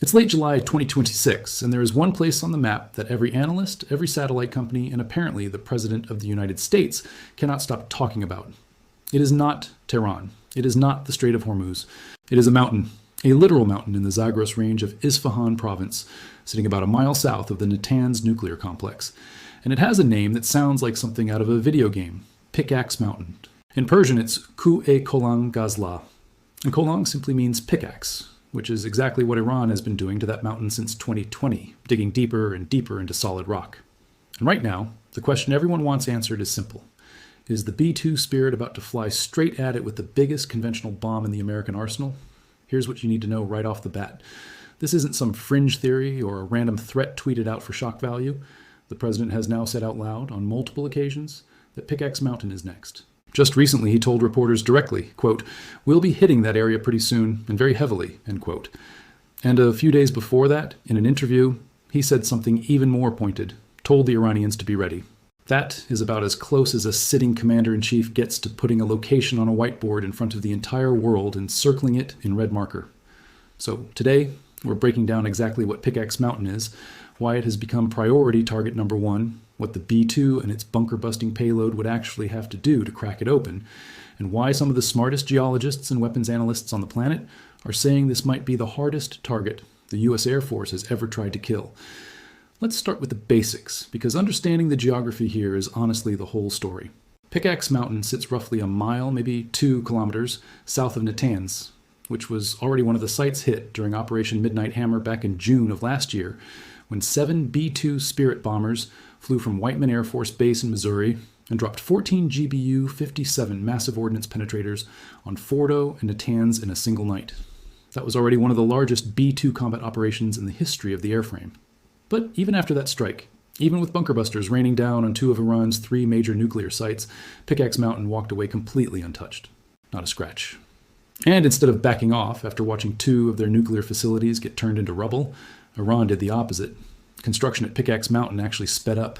It's late July 2026, and there is one place on the map that every analyst, every satellite company, and apparently the President of the United States cannot stop talking about. It is not Tehran. It is not the Strait of Hormuz. It is a mountain, a literal mountain in the Zagros range of Isfahan province, sitting about a mile south of the Natanz nuclear complex. And it has a name that sounds like something out of a video game, Pickaxe Mountain. In Persian, it's Kuh-e Kolang Gaz. And Kolang simply means pickaxe, which is exactly what Iran has been doing to that mountain since 2020, digging deeper and deeper into solid rock. And right now, the question everyone wants answered is simple. Is the B-2 Spirit about to fly straight at it with the biggest conventional bomb in the American arsenal? Here's what you need to know right off the bat. This isn't some fringe theory or a random threat tweeted out for shock value. The president has now said out loud on multiple occasions that Pickaxe Mountain is next. Just recently, he told reporters directly, quote, "We'll be hitting that area pretty soon and very heavily," end quote. And a few days before that, in an interview, he said something even more pointed, told the Iranians to be ready. That is about as close as a sitting commander-in-chief gets to putting a location on a whiteboard in front of the entire world and circling it in red marker. So today, we're breaking down exactly what Pickaxe Mountain is, why it has become priority target number one, what the B-2 and its bunker-busting payload would actually have to do to crack it open, and why some of the smartest geologists and weapons analysts on the planet are saying this might be the hardest target the U.S. Air Force has ever tried to kill. Let's start with the basics, because understanding the geography here is honestly the whole story. Pickaxe Mountain sits roughly a mile, maybe 2 kilometers, south of Natanz, which was already one of the sites hit during Operation Midnight Hammer back in June of last year, when 7 B-2 Spirit bombers flew from Whiteman Air Force Base in Missouri and dropped 14 GBU-57 Massive Ordnance Penetrators on Fordow and Natanz in a single night. That was already one of the largest B-2 combat operations in the history of the airframe. But even after that strike, even with bunker busters raining down on 2 of Iran's 3 major nuclear sites, Pickaxe Mountain walked away completely untouched. Not a scratch. And instead of backing off after watching 2 of their nuclear facilities get turned into rubble, Iran did the opposite. Construction at Pickaxe Mountain actually sped up.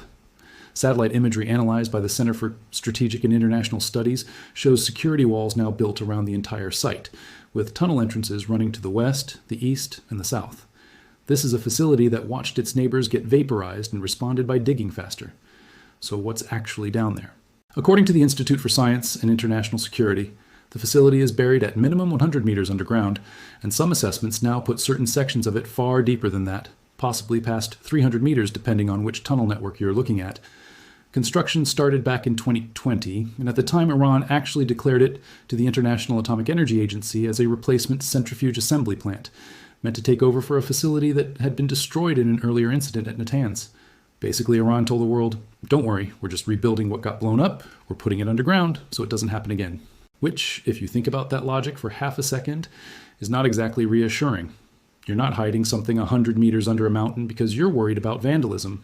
Satellite imagery analyzed by the Center for Strategic and International Studies shows security walls now built around the entire site, with tunnel entrances running to the west, the east, and the south. This is a facility that watched its neighbors get vaporized and responded by digging faster. So what's actually down there? According to the Institute for Science and International Security, the facility is buried at minimum 100 meters underground, and some assessments now put certain sections of it far deeper than that, possibly past 300 meters depending on which tunnel network you're looking at. Construction started back in 2020, and at the time Iran actually declared it to the International Atomic Energy Agency as a replacement centrifuge assembly plant, meant to take over for a facility that had been destroyed in an earlier incident at Natanz. Basically, Iran told the world, don't worry, we're just rebuilding what got blown up, we're putting it underground so it doesn't happen again. Which, if you think about that logic for half a second, is not exactly reassuring. You're not hiding something 100 meters under a mountain because you're worried about vandalism.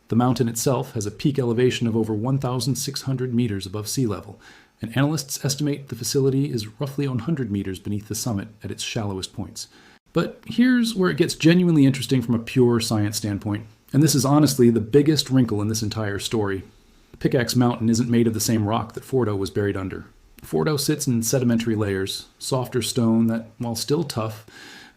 The mountain itself has a peak elevation of over 1,600 meters above sea level, and analysts estimate the facility is roughly 100 meters beneath the summit at its shallowest points. But here's where it gets genuinely interesting from a pure science standpoint, and this is honestly the biggest wrinkle in this entire story. Pickaxe Mountain isn't made of the same rock that Fordow was buried under. Fordow sits in sedimentary layers, softer stone that, while still tough,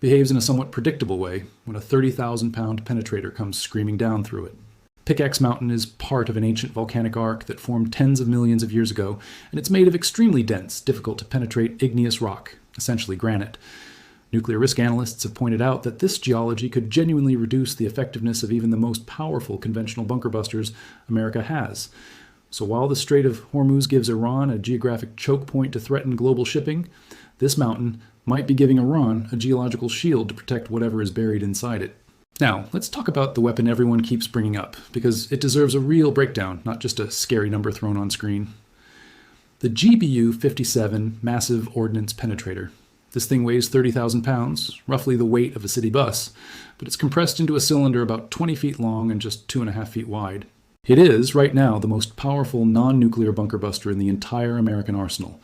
behaves in a somewhat predictable way when a 30,000-pound penetrator comes screaming down through it. Pickaxe Mountain is part of an ancient volcanic arc that formed tens of millions of years ago, and it's made of extremely dense, difficult to penetrate igneous rock, essentially granite. Nuclear risk analysts have pointed out that this geology could genuinely reduce the effectiveness of even the most powerful conventional bunker busters America has. So while the Strait of Hormuz gives Iran a geographic choke point to threaten global shipping, this mountain might be giving Iran a geological shield to protect whatever is buried inside it. Now, let's talk about the weapon everyone keeps bringing up, because it deserves a real breakdown, not just a scary number thrown on screen. The GBU-57 Massive Ordnance Penetrator. This thing weighs 30,000 pounds, roughly the weight of a city bus, but it's compressed into a cylinder about 20 feet long and just 2.5 feet wide. It is, right now, the most powerful non-nuclear bunker buster in the entire American arsenal,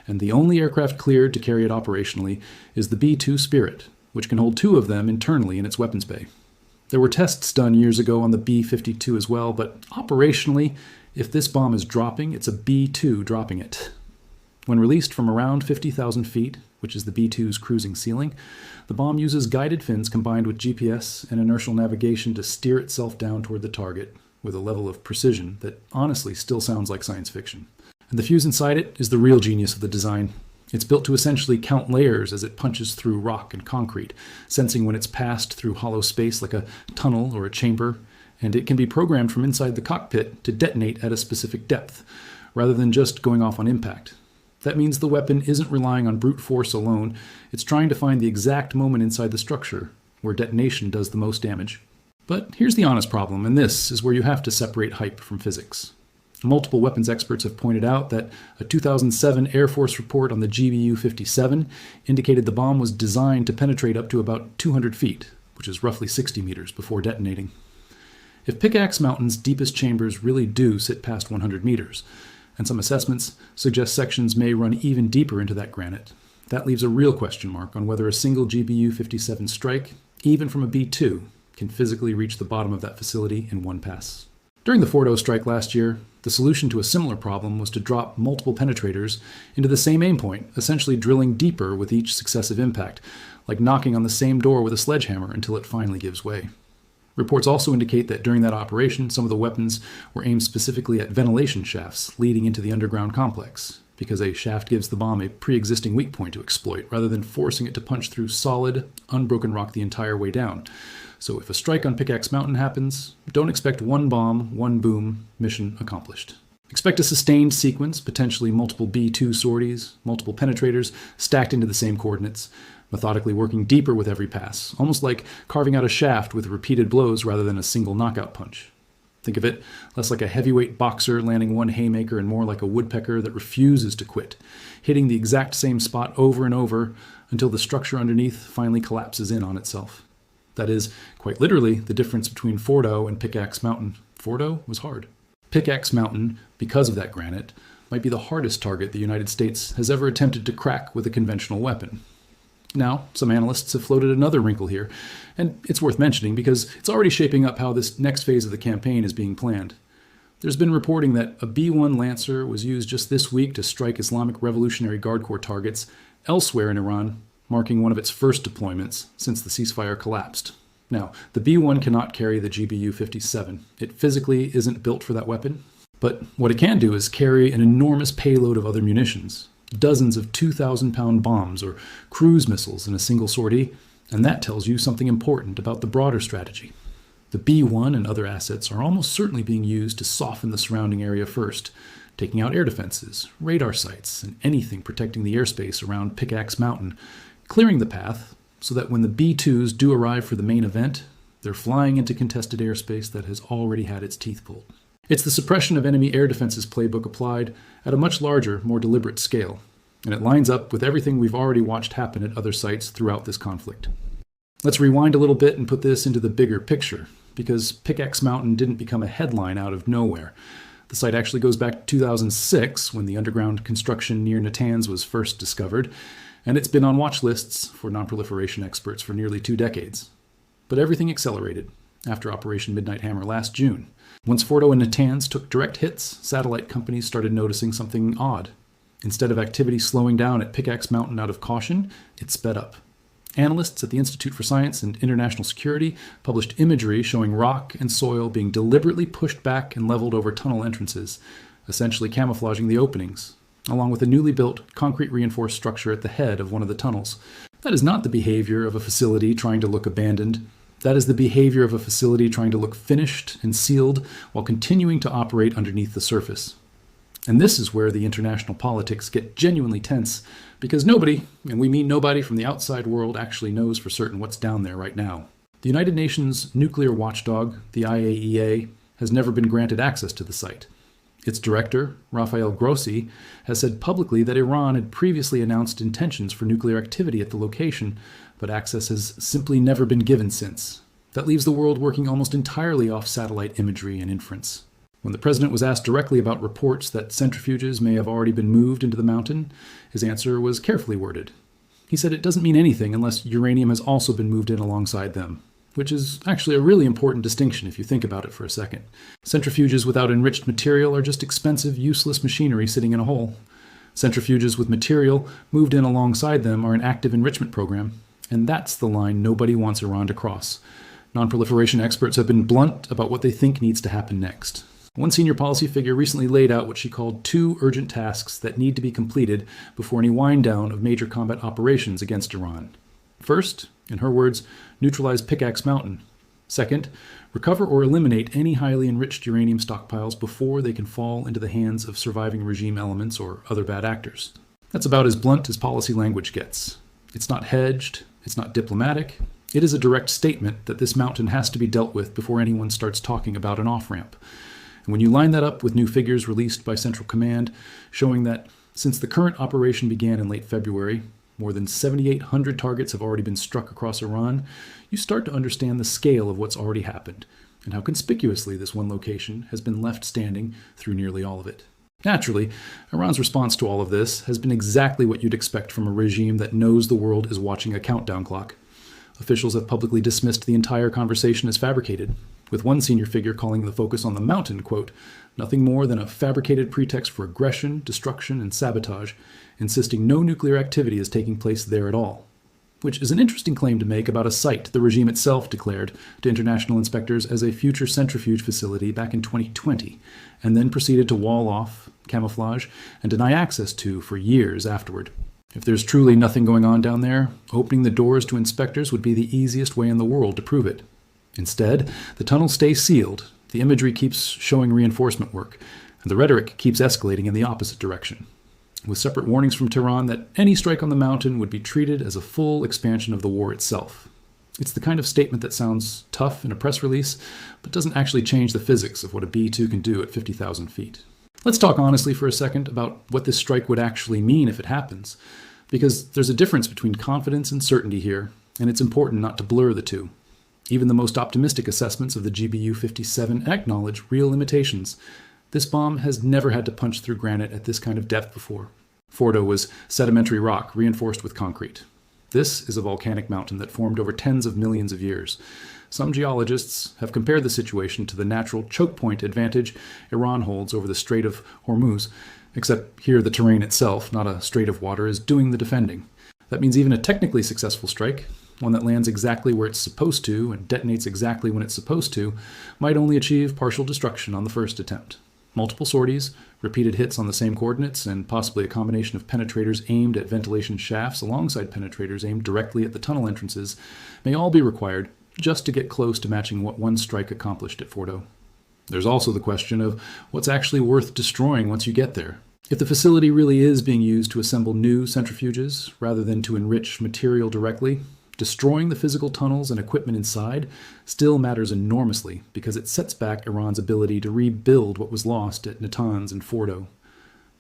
and the only aircraft cleared to carry it operationally is the B-2 Spirit, which can hold 2 of them internally in its weapons bay. There were tests done years ago on the B-52 as well, but operationally, if this bomb is dropping, it's a B-2 dropping it. When released from around 50,000 feet, which is the B-2's cruising ceiling, the bomb uses guided fins combined with GPS and inertial navigation to steer itself down toward the target with a level of precision that honestly still sounds like science fiction. And the fuse inside it is the real genius of the design. It's built to essentially count layers as it punches through rock and concrete, sensing when it's passed through hollow space like a tunnel or a chamber, and it can be programmed from inside the cockpit to detonate at a specific depth, rather than just going off on impact. That means the weapon isn't relying on brute force alone, it's trying to find the exact moment inside the structure, where detonation does the most damage. But here's the honest problem, and this is where you have to separate hype from physics. Multiple weapons experts have pointed out that a 2007 Air Force report on the GBU-57 indicated the bomb was designed to penetrate up to about 200 feet, which is roughly 60 meters, before detonating. If Pickaxe Mountain's deepest chambers really do sit past 100 meters, and some assessments suggest sections may run even deeper into that granite, that leaves a real question mark on whether a single GBU-57 strike, even from a B-2, can physically reach the bottom of that facility in one pass. During the Fordow strike last year, the solution to a similar problem was to drop multiple penetrators into the same aim point, essentially drilling deeper with each successive impact, like knocking on the same door with a sledgehammer until it finally gives way. Reports also indicate that during that operation, some of the weapons were aimed specifically at ventilation shafts leading into the underground complex, because a shaft gives the bomb a pre-existing weak point to exploit, rather than forcing it to punch through solid, unbroken rock the entire way down. So if a strike on Pickaxe Mountain happens, don't expect one bomb, one boom, mission accomplished. Expect a sustained sequence, potentially multiple B-2 sorties, multiple penetrators stacked into the same coordinates, methodically working deeper with every pass, almost like carving out a shaft with repeated blows rather than a single knockout punch. Think of it less like a heavyweight boxer landing one haymaker and more like a woodpecker that refuses to quit, hitting the exact same spot over and over until the structure underneath finally collapses in on itself. That is, quite literally, the difference between Fordow and Pickaxe Mountain. Fordow was hard. Pickaxe Mountain, because of that granite, might be the hardest target the United States has ever attempted to crack with a conventional weapon. Now, some analysts have floated another wrinkle here, and it's worth mentioning because it's already shaping up how this next phase of the campaign is being planned. There's been reporting that a B-1 Lancer was used just this week to strike Islamic Revolutionary Guard Corps targets elsewhere in Iran, marking one of its first deployments since the ceasefire collapsed. Now, the B-1 cannot carry the GBU-57. It physically isn't built for that weapon. But what it can do is carry an enormous payload of other munitions, dozens of 2,000-pound bombs or cruise missiles in a single sortie, and that tells you something important about the broader strategy. The B-1 and other assets are almost certainly being used to soften the surrounding area first, taking out air defenses, radar sites, and anything protecting the airspace around Pickaxe Mountain, clearing the path so that when the B-2s do arrive for the main event, they're flying into contested airspace that has already had its teeth pulled. It's the suppression of enemy air defenses playbook applied at a much larger, more deliberate scale, and it lines up with everything we've already watched happen at other sites throughout this conflict. Let's rewind a little bit and put this into the bigger picture, because Pickaxe Mountain didn't become a headline out of nowhere. The site actually goes back to 2006, when the underground construction near Natanz was first discovered, and it's been on watch lists for nonproliferation experts for nearly 2 decades. But everything accelerated after Operation Midnight Hammer last June. Once Fordow and Natanz took direct hits, satellite companies started noticing something odd. Instead of activity slowing down at Pickaxe Mountain out of caution, it sped up. Analysts at the Institute for Science and International Security published imagery showing rock and soil being deliberately pushed back and leveled over tunnel entrances, essentially camouflaging the openings, along with a newly built concrete reinforced structure at the head of one of the tunnels. That is not the behavior of a facility trying to look abandoned. That is the behavior of a facility trying to look finished and sealed while continuing to operate underneath the surface. And this is where the international politics get genuinely tense, because nobody, and we mean nobody from the outside world, actually knows for certain what's down there right now. The United Nations nuclear watchdog, the IAEA, has never been granted access to the site. Its director, Rafael Grossi, has said publicly that Iran had previously announced intentions for nuclear activity at the location, but access has simply never been given since. That leaves the world working almost entirely off satellite imagery and inference. When the president was asked directly about reports that centrifuges may have already been moved into the mountain, his answer was carefully worded. He said it doesn't mean anything unless uranium has also been moved in alongside them, which is actually a really important distinction if you think about it for a second. Centrifuges without enriched material are just expensive, useless machinery sitting in a hole. Centrifuges with material moved in alongside them are an active enrichment program, and that's the line nobody wants Iran to cross. Non-proliferation experts have been blunt about what they think needs to happen next. One senior policy figure recently laid out what she called 2 urgent tasks that need to be completed before any wind down of major combat operations against Iran. First, in her words, neutralize Pickaxe Mountain. Second, recover or eliminate any highly enriched uranium stockpiles before they can fall into the hands of surviving regime elements or other bad actors. That's about as blunt as policy language gets. It's not hedged, it's not diplomatic. It is a direct statement that this mountain has to be dealt with before anyone starts talking about an off-ramp. And when you line that up with new figures released by Central Command showing that since the current operation began in late February, more than 7,800 targets have already been struck across Iran, you start to understand the scale of what's already happened and how conspicuously this one location has been left standing through nearly all of it. Naturally, Iran's response to all of this has been exactly what you'd expect from a regime that knows the world is watching a countdown clock. Officials have publicly dismissed the entire conversation as fabricated, with one senior figure calling the focus on the mountain, quote, nothing more than a fabricated pretext for aggression, destruction, and sabotage, insisting no nuclear activity is taking place there at all. Which is an interesting claim to make about a site the regime itself declared to international inspectors as a future centrifuge facility back in 2020, and then proceeded to wall off, camouflage, and deny access to for years afterward. If there's truly nothing going on down there, opening the doors to inspectors would be the easiest way in the world to prove it. Instead, the tunnels stay sealed, the imagery keeps showing reinforcement work, and the rhetoric keeps escalating in the opposite direction, with separate warnings from Tehran that any strike on the mountain would be treated as a full expansion of the war itself. It's the kind of statement that sounds tough in a press release, but doesn't actually change the physics of what a B-2 can do at 50,000 feet. Let's talk honestly for a second about what this strike would actually mean if it happens, because there's a difference between confidence and certainty here, and it's important not to blur the two. Even the most optimistic assessments of the GBU-57 acknowledge real limitations. This bomb has never had to punch through granite at this kind of depth before. Fordow was sedimentary rock reinforced with concrete. This is a volcanic mountain that formed over tens of millions of years. Some geologists have compared the situation to the natural choke point advantage Iran holds over the Strait of Hormuz, except here the terrain itself, not a strait of water, is doing the defending. That means even a technically successful strike, one that lands exactly where it's supposed to and detonates exactly when it's supposed to, might only achieve partial destruction on the first attempt. Multiple sorties, repeated hits on the same coordinates, and possibly a combination of penetrators aimed at ventilation shafts alongside penetrators aimed directly at the tunnel entrances may all be required just to get close to matching what one strike accomplished at Fordow. There's also the question of what's actually worth destroying once you get there. If the facility really is being used to assemble new centrifuges rather than to enrich material directly, destroying the physical tunnels and equipment inside still matters enormously because it sets back Iran's ability to rebuild what was lost at Natanz and Fordow.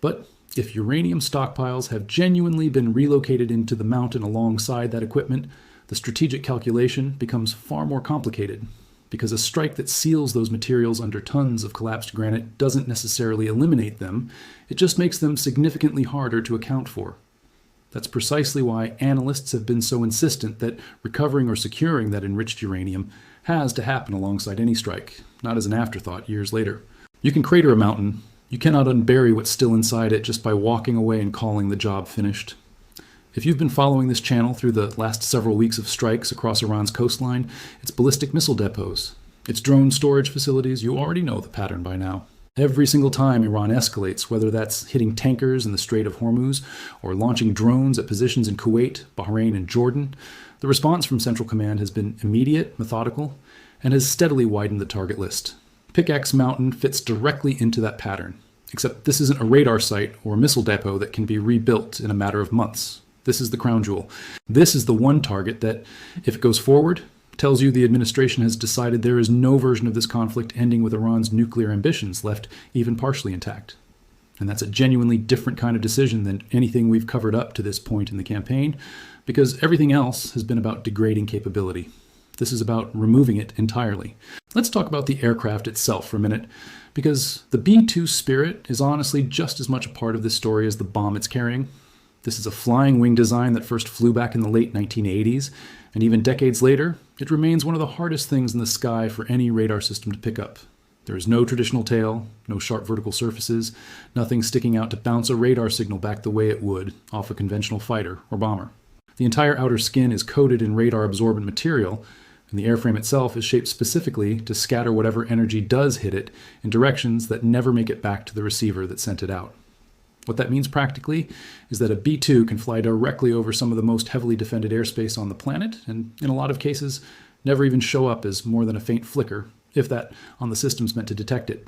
But if uranium stockpiles have genuinely been relocated into the mountain alongside that equipment, the strategic calculation becomes far more complicated, because a strike that seals those materials under tons of collapsed granite doesn't necessarily eliminate them, it just makes them significantly harder to account for. That's precisely why analysts have been so insistent that recovering or securing that enriched uranium has to happen alongside any strike, not as an afterthought years later. You can crater a mountain, you cannot unbury what's still inside it just by walking away and calling the job finished. If you've been following this channel through the last several weeks of strikes across Iran's coastline, its ballistic missile depots, its drone storage facilities, you already know the pattern by now. Every single time Iran escalates, whether that's hitting tankers in the Strait of Hormuz or launching drones at positions in Kuwait, Bahrain, and Jordan, the response from Central Command has been immediate, methodical, and has steadily widened the target list. Pickaxe Mountain fits directly into that pattern, except this isn't a radar site or a missile depot that can be rebuilt in a matter of months. This is the crown jewel. This is the one target that, if it goes forward, tells you the administration has decided there is no version of this conflict ending with Iran's nuclear ambitions left even partially intact. And that's a genuinely different kind of decision than anything we've covered up to this point in the campaign, because everything else has been about degrading capability. This is about removing it entirely. Let's talk about the aircraft itself for a minute, because the B-2 spirit is honestly just as much a part of this story as the bomb it's carrying. This is a flying wing design that first flew back in the late 1980s, and even decades later, it remains one of the hardest things in the sky for any radar system to pick up. There is no traditional tail, no sharp vertical surfaces, nothing sticking out to bounce a radar signal back the way it would off a conventional fighter or bomber. The entire outer skin is coated in radar-absorbent material, and the airframe itself is shaped specifically to scatter whatever energy does hit it in directions that never make it back to the receiver that sent it out. What that means practically is that a B-2 can fly directly over some of the most heavily defended airspace on the planet, and in a lot of cases, never even show up as more than a faint flicker, if that, on the systems meant to detect it.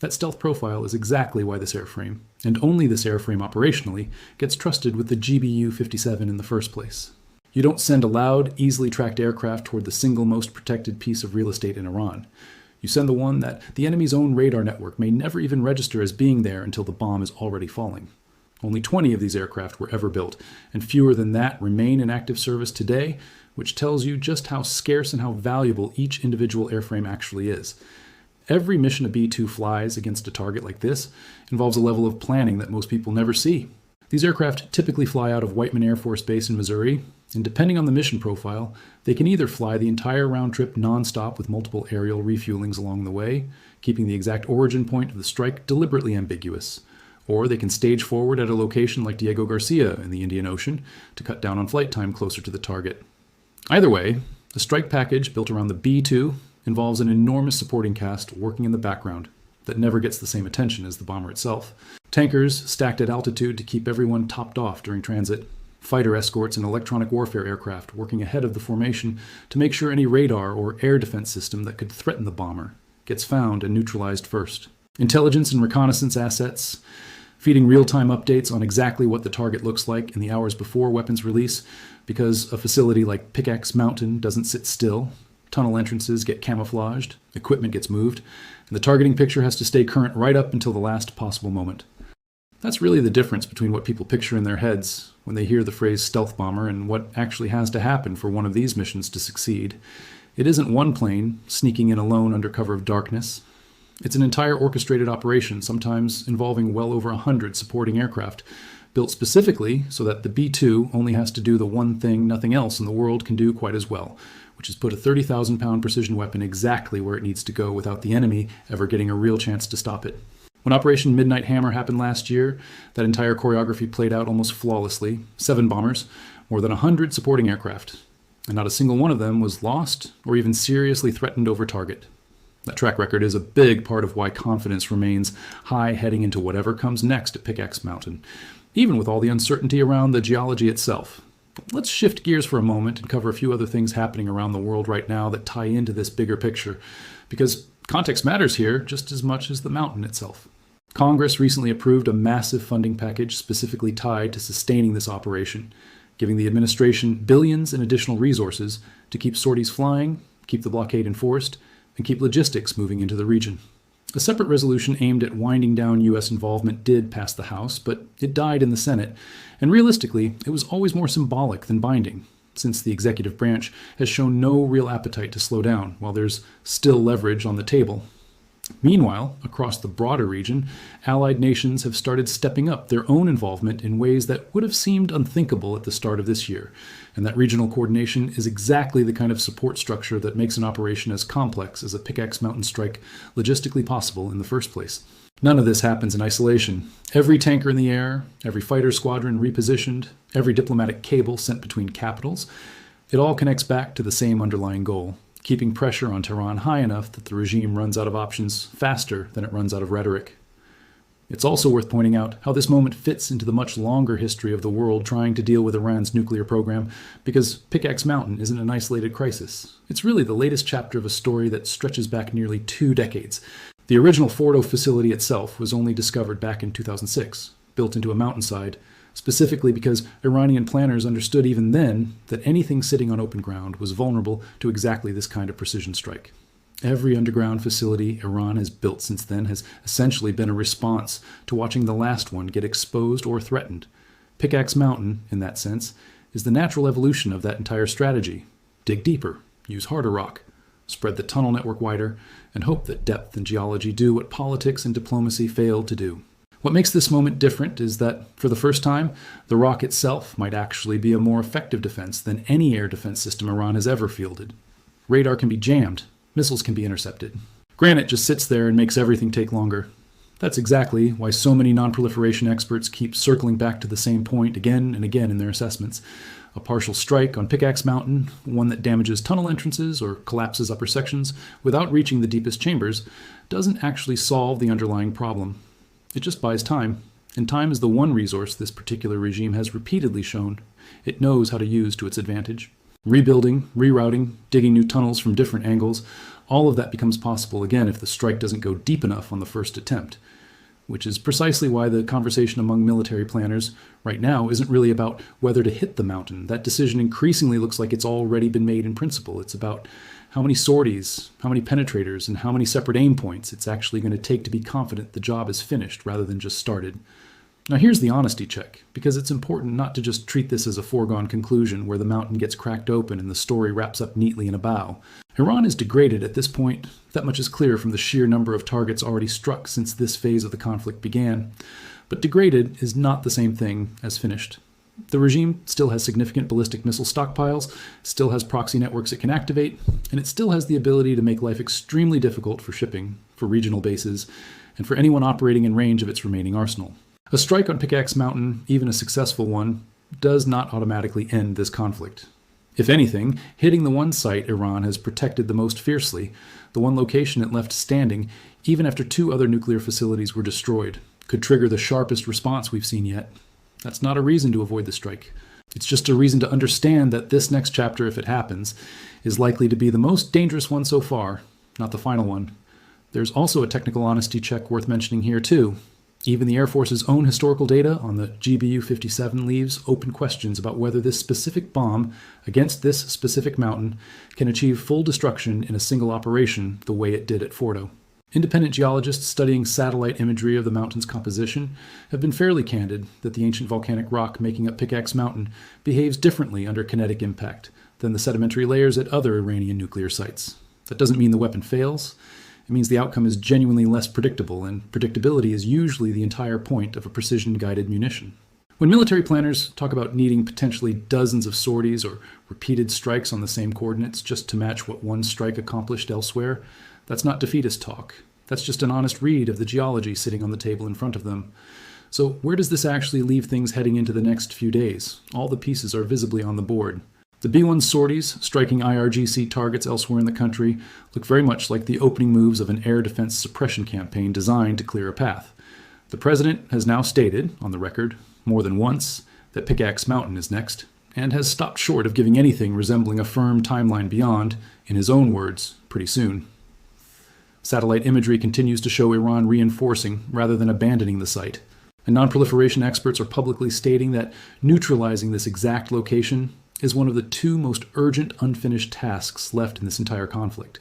That stealth profile is exactly why this airframe, and only this airframe operationally, gets trusted with the GBU-57 in the first place. You don't send a loud, easily tracked aircraft toward the single most protected piece of real estate in Iran. You send the one that the enemy's own radar network may never even register as being there until the bomb is already falling. Only 20 of these aircraft were ever built, and fewer than that remain in active service today, which tells you just how scarce and how valuable each individual airframe actually is. Every mission a B-2 flies against a target like this involves a level of planning that most people never see. These aircraft typically fly out of Whiteman Air Force Base in Missouri, and depending on the mission profile, they can either fly the entire round trip non-stop with multiple aerial refuelings along the way, keeping the exact origin point of the strike deliberately ambiguous, or they can stage forward at a location like Diego Garcia in the Indian Ocean to cut down on flight time closer to the target. Either way, the strike package built around the B-2 involves an enormous supporting cast working in the background that never gets the same attention as the bomber itself. Tankers stacked at altitude to keep everyone topped off during transit, fighter escorts and electronic warfare aircraft working ahead of the formation to make sure any radar or air defense system that could threaten the bomber gets found and neutralized first. Intelligence and reconnaissance assets, feeding real-time updates on exactly what the target looks like in the hours before weapons release, because a facility like Pickaxe Mountain doesn't sit still. Tunnel entrances get camouflaged, equipment gets moved, and the targeting picture has to stay current right up until the last possible moment. That's really the difference between what people picture in their heads when they hear the phrase stealth bomber and what actually has to happen for one of these missions to succeed. It isn't one plane sneaking in alone under cover of darkness. It's an entire orchestrated operation, sometimes involving well over 100 supporting aircraft, built specifically so that the B-2 only has to do the one thing nothing else in the world can do quite as well, which is put a 30,000-pound precision weapon exactly where it needs to go without the enemy ever getting a real chance to stop it. When Operation Midnight Hammer happened last year, that entire choreography played out almost flawlessly. 7 bombers, more than 100 supporting aircraft, and not a single one of them was lost or even seriously threatened over target. That track record is a big part of why confidence remains high heading into whatever comes next at Pickaxe Mountain, even with all the uncertainty around the geology itself. Let's shift gears for a moment and cover a few other things happening around the world right now that tie into this bigger picture, because context matters here just as much as the mountain itself. Congress recently approved a massive funding package specifically tied to sustaining this operation, giving the administration billions in additional resources to keep sorties flying, keep the blockade enforced, and keep logistics moving into the region. A separate resolution aimed at winding down U.S. involvement did pass the House, but it died in the Senate, and realistically, it was always more symbolic than binding, since the executive branch has shown no real appetite to slow down while there's still leverage on the table. Meanwhile, across the broader region, allied nations have started stepping up their own involvement in ways that would have seemed unthinkable at the start of this year, and that regional coordination is exactly the kind of support structure that makes an operation as complex as a Pickaxe Mountain strike logistically possible in the first place. None of this happens in isolation. Every tanker in the air, every fighter squadron repositioned, every diplomatic cable sent between capitals, it all connects back to the same underlying goal: keeping pressure on Tehran high enough that the regime runs out of options faster than it runs out of rhetoric. It's also worth pointing out how this moment fits into the much longer history of the world trying to deal with Iran's nuclear program, because Pickaxe Mountain isn't an isolated crisis. It's really the latest chapter of a story that stretches back nearly 2 decades. The original Fordow facility itself was only discovered back in 2006, built into a mountainside, specifically because Iranian planners understood even then that anything sitting on open ground was vulnerable to exactly this kind of precision strike. Every underground facility Iran has built since then has essentially been a response to watching the last one get exposed or threatened. Pickaxe Mountain, in that sense, is the natural evolution of that entire strategy. Dig deeper, use harder rock, spread the tunnel network wider, and hope that depth and geology do what politics and diplomacy failed to do. What makes this moment different is that, for the first time, the rock itself might actually be a more effective defense than any air defense system Iran has ever fielded. Radar can be jammed, missiles can be intercepted. Granite just sits there and makes everything take longer. That's exactly why so many non-proliferation experts keep circling back to the same point again and again in their assessments. A partial strike on Pickaxe Mountain, one that damages tunnel entrances or collapses upper sections without reaching the deepest chambers, doesn't actually solve the underlying problem. It just buys time, and time is the one resource this particular regime has repeatedly shown it knows how to use to its advantage. Rebuilding, rerouting, digging new tunnels from different angles, all of that becomes possible again if the strike doesn't go deep enough on the first attempt. Which is precisely why the conversation among military planners right now isn't really about whether to hit the mountain. That decision increasingly looks like it's already been made in principle. It's about how many sorties, how many penetrators, and how many separate aim points it's actually going to take to be confident the job is finished rather than just started. Now here's the honesty check, because it's important not to just treat this as a foregone conclusion where the mountain gets cracked open and the story wraps up neatly in a bow. Iran is degraded at this point. That much is clear from the sheer number of targets already struck since this phase of the conflict began. But degraded is not the same thing as finished. The regime still has significant ballistic missile stockpiles, still has proxy networks it can activate, and it still has the ability to make life extremely difficult for shipping, for regional bases, and for anyone operating in range of its remaining arsenal. A strike on Pickaxe Mountain, even a successful one, does not automatically end this conflict. If anything, hitting the one site Iran has protected the most fiercely, the one location it left standing, even after 2 other nuclear facilities were destroyed, could trigger the sharpest response we've seen yet. That's not a reason to avoid the strike. It's just a reason to understand that this next chapter, if it happens, is likely to be the most dangerous one so far, not the final one. There's also a technical honesty check worth mentioning here too. Even the Air Force's own historical data on the GBU-57 leaves open questions about whether this specific bomb against this specific mountain can achieve full destruction in a single operation the way it did at Fordow. Independent geologists studying satellite imagery of the mountain's composition have been fairly candid that the ancient volcanic rock making up Pickaxe Mountain behaves differently under kinetic impact than the sedimentary layers at other Iranian nuclear sites. That doesn't mean the weapon fails. It means the outcome is genuinely less predictable, and predictability is usually the entire point of a precision-guided munition. When military planners talk about needing potentially dozens of sorties or repeated strikes on the same coordinates just to match what one strike accomplished elsewhere, that's not defeatist talk. That's just an honest read of the geology sitting on the table in front of them. So where does this actually leave things heading into the next few days? All the pieces are visibly on the board. The B-1 sorties, striking IRGC targets elsewhere in the country, look very much like the opening moves of an air defense suppression campaign designed to clear a path. The president has now stated, on the record, more than once, that Pickaxe Mountain is next, and has stopped short of giving anything resembling a firm timeline beyond, in his own words, pretty soon. Satellite imagery continues to show Iran reinforcing rather than abandoning the site, and non-proliferation experts are publicly stating that neutralizing this exact location is one of the 2 most urgent unfinished tasks left in this entire conflict.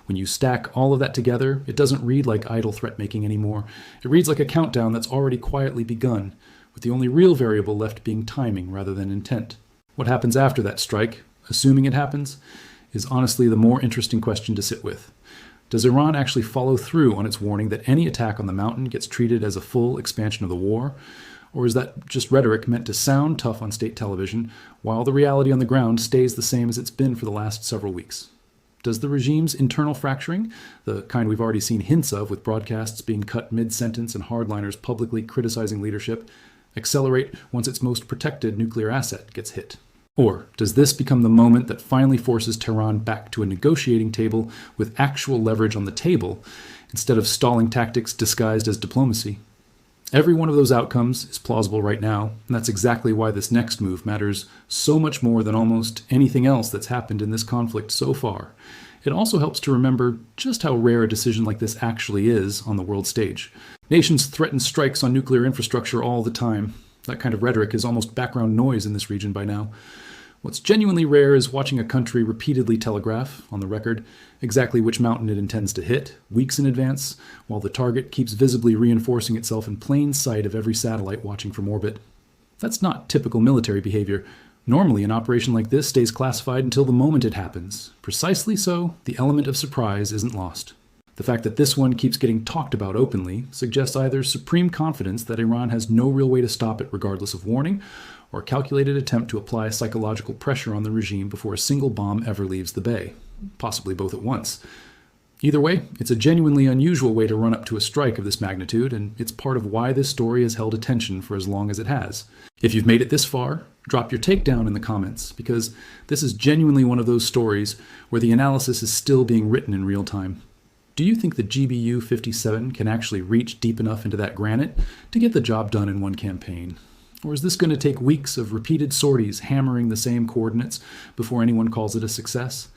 When you stack all of that together, it doesn't read like idle threat-making anymore. It reads like a countdown that's already quietly begun, with the only real variable left being timing rather than intent. What happens after that strike, assuming it happens, is honestly the more interesting question to sit with. Does Iran actually follow through on its warning that any attack on the mountain gets treated as a full expansion of the war? Or is that just rhetoric meant to sound tough on state television, while the reality on the ground stays the same as it's been for the last several weeks? Does the regime's internal fracturing, the kind we've already seen hints of with broadcasts being cut mid-sentence and hardliners publicly criticizing leadership, accelerate once its most protected nuclear asset gets hit? Or does this become the moment that finally forces Tehran back to a negotiating table with actual leverage on the table, instead of stalling tactics disguised as diplomacy? Every one of those outcomes is plausible right now, and that's exactly why this next move matters so much more than almost anything else that's happened in this conflict so far. It also helps to remember just how rare a decision like this actually is on the world stage. Nations threaten strikes on nuclear infrastructure all the time. That kind of rhetoric is almost background noise in this region by now. What's genuinely rare is watching a country repeatedly telegraph, on the record, exactly which mountain it intends to hit, weeks in advance, while the target keeps visibly reinforcing itself in plain sight of every satellite watching from orbit. That's not typical military behavior. Normally, an operation like this stays classified until the moment it happens. Precisely so, the element of surprise isn't lost. The fact that this one keeps getting talked about openly suggests either supreme confidence that Iran has no real way to stop it regardless of warning, or a calculated attempt to apply psychological pressure on the regime before a single bomb ever leaves the bay, possibly both at once. Either way, it's a genuinely unusual way to run up to a strike of this magnitude, and it's part of why this story has held attention for as long as it has. If you've made it this far, drop your takedown in the comments, because this is genuinely one of those stories where the analysis is still being written in real time. Do you think the GBU-57 can actually reach deep enough into that granite to get the job done in one campaign? Or is this going to take weeks of repeated sorties hammering the same coordinates before anyone calls it a success?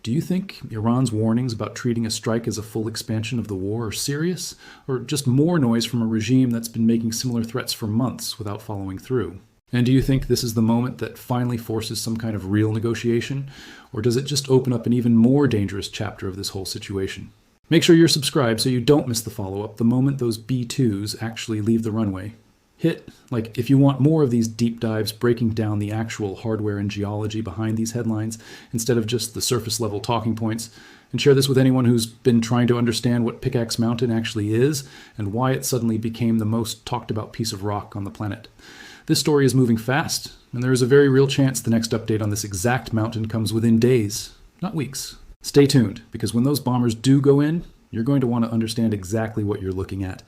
Do you think Iran's warnings about treating a strike as a full expansion of the war are serious, or just more noise from a regime that's been making similar threats for months without following through? And do you think this is the moment that finally forces some kind of real negotiation, or does it just open up an even more dangerous chapter of this whole situation? Make sure you're subscribed so you don't miss the follow-up the moment those B-2s actually leave the runway. Hit like if you want more of these deep dives breaking down the actual hardware and geology behind these headlines instead of just the surface level talking points, and share this with anyone who's been trying to understand what Pickaxe Mountain actually is and why it suddenly became the most talked about piece of rock on the planet. This story is moving fast, and there is a very real chance the next update on this exact mountain comes within days, not weeks. Stay tuned, because when those bombers do go in, you're going to want to understand exactly what you're looking at.